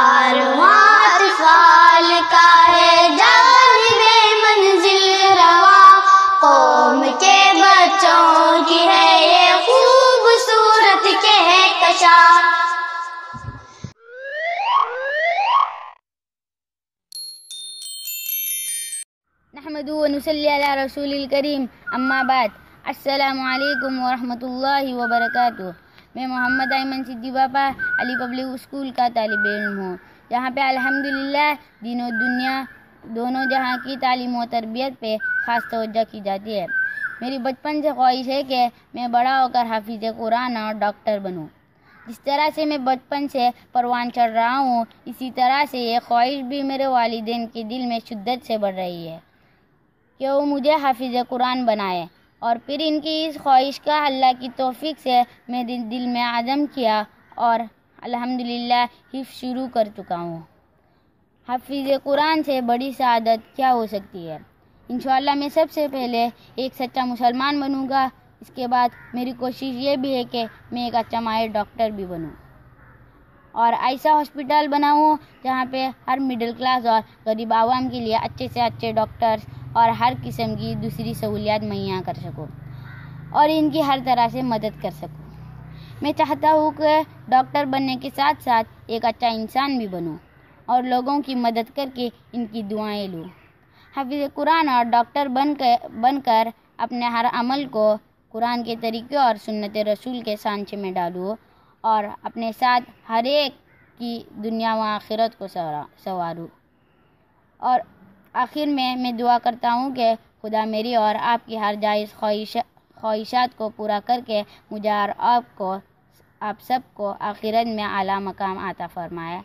کارواں اطفال کا ہے جانب منزل رواں، قوم کے بچوں کی ہے یہ خوبصورت کہکشاں۔ نحمدہ و نصلی علی رسول الکریم، اما بعد، السلام علیکم ورحمۃ اللہ وبرکاتہ۔ میں محمد ایمن صدیق باپا علی پبلک اسکول کا طالب علم ہوں، جہاں پہ الحمدللہ دین و دنیا دونوں جہاں کی تعلیم و تربیت پہ خاص توجہ کی جاتی ہے۔ میری بچپن سے خواہش ہے کہ میں بڑا ہو کر حافظ قرآن اور ڈاکٹر بنوں۔ جس طرح سے میں بچپن سے پروان چڑھ رہا ہوں، اسی طرح سے یہ خواہش بھی میرے والدین کے دل میں شدت سے بڑھ رہی ہے کہ وہ مجھے حافظ قرآن بنائے، اور پھر ان کی اس خواہش کا اللہ کی توفیق سے میرے دل میں عزم کیا اور الحمدللہ حفظ شروع کر چکا ہوں۔ حافظ قرآن سے بڑی سعادت کیا ہو سکتی ہے؟ انشاءاللہ میں سب سے پہلے ایک سچا مسلمان بنوں گا۔ اس کے بعد میری کوشش یہ بھی ہے کہ میں ایک اچھا ماہر ڈاکٹر بھی بنوں اور ایسا ہاسپٹل بناؤں جہاں پہ ہر مڈل کلاس اور غریب عوام کے لیے اچھے سے اچھے ڈاکٹرز اور ہر قسم کی دوسری سہولیات مہیا کر سکوں اور ان کی ہر طرح سے مدد کر سکوں۔ میں چاہتا ہوں کہ ڈاکٹر بننے کے ساتھ ساتھ ایک اچھا انسان بھی بنوں اور لوگوں کی مدد کر کے ان کی دعائیں لوں۔ حافظ قرآن اور ڈاکٹر بن کر اپنے ہر عمل کو قرآن کے طریقے اور سنت رسول کے سانچے میں ڈالوں اور اپنے ساتھ ہر ایک کی دنیا و آخرت کو سنواروں۔ اور آخر میں دعا کرتا ہوں کہ خدا میری اور آپ کی ہر جائز خواہشات کو پورا کر کے مجھے اور آپ سب کو آخرت میں اعلیٰ مقام عطا فرمائے۔